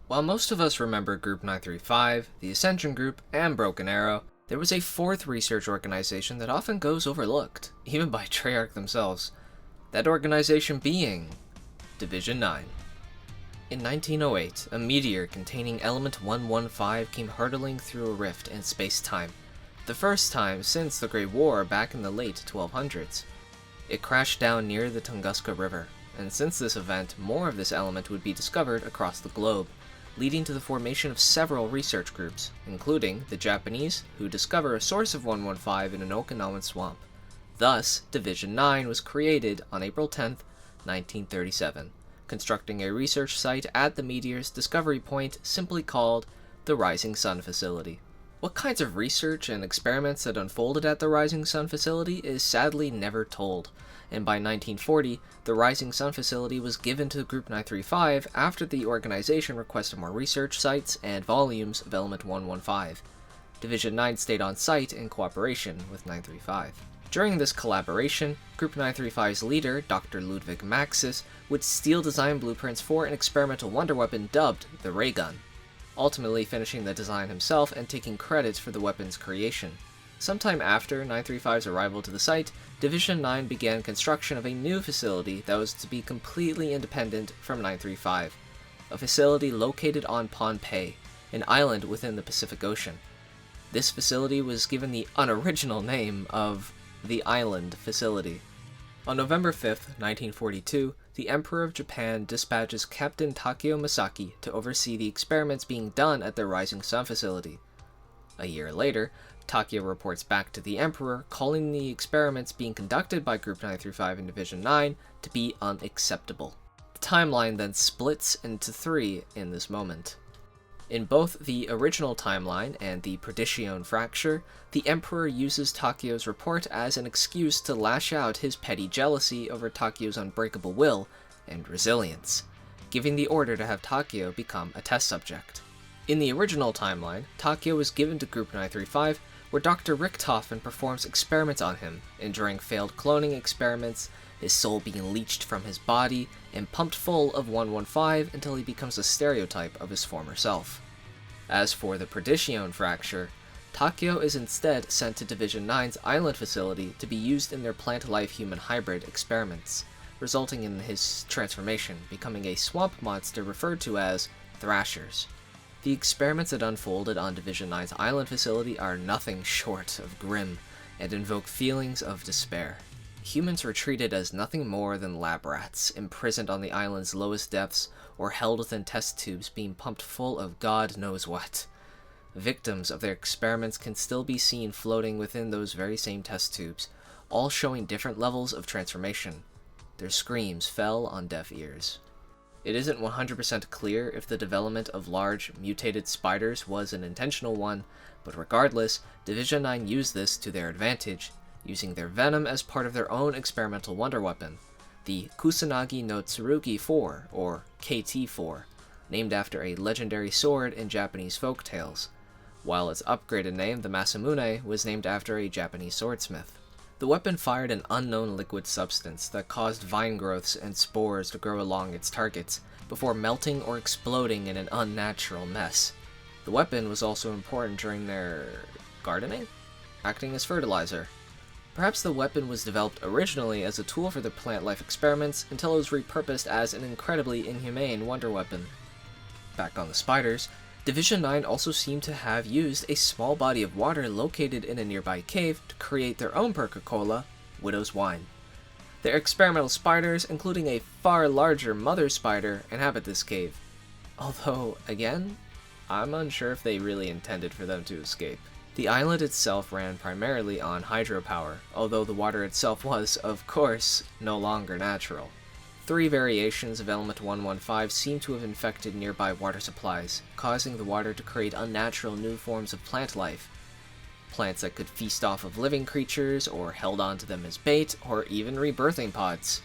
While most of us remember Group 935, the Ascension Group, and Broken Arrow, there was a fourth research organization that often goes overlooked, even by Treyarch themselves. That organization being Division 9. In 1908, a meteor containing element 115 came hurtling through a rift in space-time, the first time since the Great War back in the late 1200s. It crashed down near the Tunguska River, and since this event, more of this element would be discovered across the globe, leading to the formation of several research groups, including the Japanese, who discover a source of 115 in an Okinawan swamp. Thus, Division 9 was created on April 10, 1937, constructing a research site at the meteor's discovery point simply called the Rising Sun Facility. What kinds of research and experiments that unfolded at the Rising Sun Facility is sadly never told, and by 1940, the Rising Sun Facility was given to Group 935 after the organization requested more research sites and volumes of Element 115. Division 9 stayed on site in cooperation with 935. During this collaboration, Group 935's leader, Dr. Ludwig Maxis, would steal design blueprints for an experimental wonder weapon dubbed the Ray Gun, ultimately finishing the design himself and taking credit for the weapon's creation. Sometime after 935's arrival to the site, Division 9 began construction of a new facility that was to be completely independent from 935, a facility located on Pohnpei, an island within the Pacific Ocean. This facility was given the unoriginal name of the Island Facility. On November 5, 1942, the Emperor of Japan dispatches Captain Takeo Masaki to oversee the experiments being done at the Rising Sun Facility. A year later, Takeo reports back to the Emperor, calling the experiments being conducted by Group 935 and Division 9 to be unacceptable. The timeline then splits into three in this moment. In both the original timeline and the Perdition Fracture, the Emperor uses Takeo's report as an excuse to lash out his petty jealousy over Takeo's unbreakable will and resilience, giving the order to have Takeo become a test subject. In the original timeline, Takeo was given to Group 935, where Dr. Richthofen performs experiments on him, enduring failed cloning experiments, his soul being leached from his body and pumped full of 115 until he becomes a stereotype of his former self. As for the Perdition Fracture, Takeo is instead sent to Division 9's island facility to be used in their plant-life-human hybrid experiments, resulting in his transformation, becoming a swamp monster referred to as Thrashers. The experiments that unfolded on Division 9's island facility are nothing short of grim, and invoke feelings of despair. Humans were treated as nothing more than lab rats, imprisoned on the island's lowest depths, or held within test tubes being pumped full of God knows what. Victims of their experiments can still be seen floating within those very same test tubes, all showing different levels of transformation. Their screams fell on deaf ears. It isn't 100% clear if the development of large, mutated spiders was an intentional one, but regardless, Division 9 used this to their advantage, using their venom as part of their own experimental wonder weapon, the Kusanagi no Tsurugi 4, or KT-4, named after a legendary sword in Japanese folk tales, while its upgraded name, the Masamune, was named after a Japanese swordsmith. The weapon fired an unknown liquid substance that caused vine growths and spores to grow along its targets, before melting or exploding in an unnatural mess. The weapon was also important during their gardening, acting as fertilizer. Perhaps the weapon was developed originally as a tool for the plant life experiments until it was repurposed as an incredibly inhumane wonder weapon. Back on the spiders, Division 9 also seemed to have used a small body of water located in a nearby cave to create their own Perca-Cola, Widow's Wine. Their experimental spiders, including a far larger mother spider, inhabit this cave. Although, again, I'm unsure if they really intended for them to escape. The island itself ran primarily on hydropower, although the water itself was, of course, no longer natural. 3 variations of element 115 seem to have infected nearby water supplies, causing the water to create unnatural new forms of plant life. Plants that could feast off of living creatures, or held onto them as bait, or even rebirthing pods.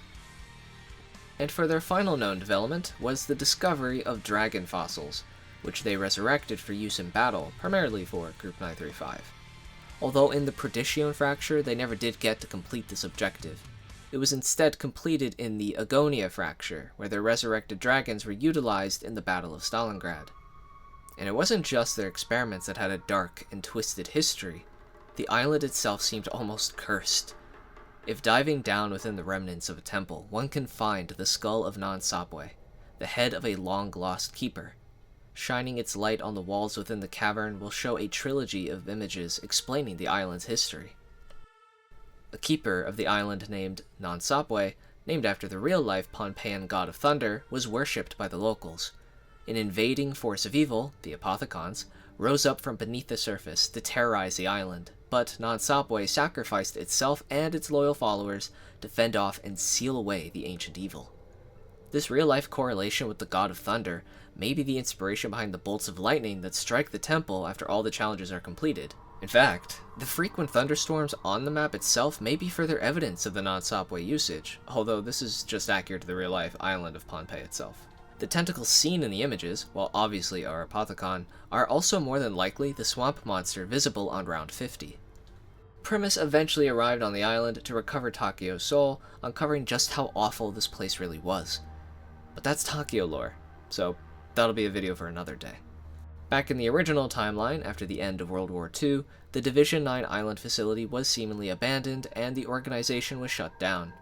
And for their final known development was the discovery of dragon fossils, which they resurrected for use in battle, primarily for Group 935. Although in the Perdition Fracture they never did get to complete this objective. It was instead completed in the Agonia fracture, where their resurrected dragons were utilized in the Battle of Stalingrad. And it wasn't just their experiments that had a dark and twisted history. The island itself seemed almost cursed. If diving down within the remnants of a temple, one can find the skull of Non-Sabwe, the head of a long-lost keeper. Shining its light on the walls within the cavern will show a trilogy of images explaining the island's history. A keeper of the island named Non-Sabwe, named after the real-life Pohnpeian god of thunder, was worshipped by the locals. An invading force of evil, the Apothicons, rose up from beneath the surface to terrorize the island, but Non-Sabwe sacrificed itself and its loyal followers to fend off and seal away the ancient evil. This real-life correlation with the god of thunder may be the inspiration behind the bolts of lightning that strike the temple after all the challenges are completed. In fact, the frequent thunderstorms on the map itself may be further evidence of the Non-Sabwe usage, although this is just accurate to the real-life island of Pohnpei itself. The tentacles seen in the images, while obviously are Apothicon, are also more than likely the swamp monster visible on Round 50. Primus eventually arrived on the island to recover Takio's soul, uncovering just how awful this place really was. But that's Takio lore, so that'll be a video for another day. Back in the original timeline, after the end of World War II, the Division 9 island facility was seemingly abandoned and the organization was shut down.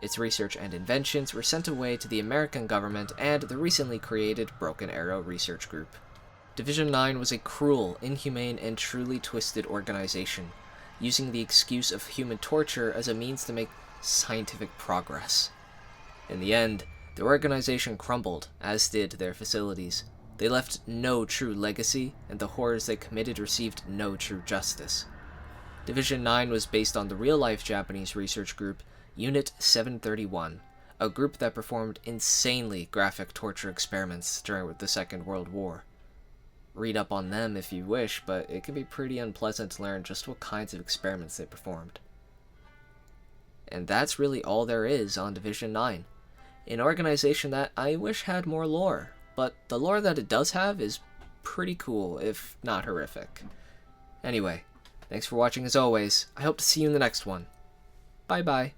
Its research and inventions were sent away to the American government and the recently created Broken Arrow Research Group. Division 9 was a cruel, inhumane, and truly twisted organization, using the excuse of human torture as a means to make scientific progress. In the end, the organization crumbled, as did their facilities. They left no true legacy, and the horrors they committed received no true justice. Division 9 was based on the real-life Japanese research group Unit 731, a group that performed insanely graphic torture experiments during the Second World War. Read up on them if you wish, but it can be pretty unpleasant to learn just what kinds of experiments they performed. And that's really all there is on Division 9. An organization that I wish had more lore, but the lore that it does have is pretty cool, if not horrific. Anyway, thanks for watching as always. I hope to see you in the next one. Bye bye.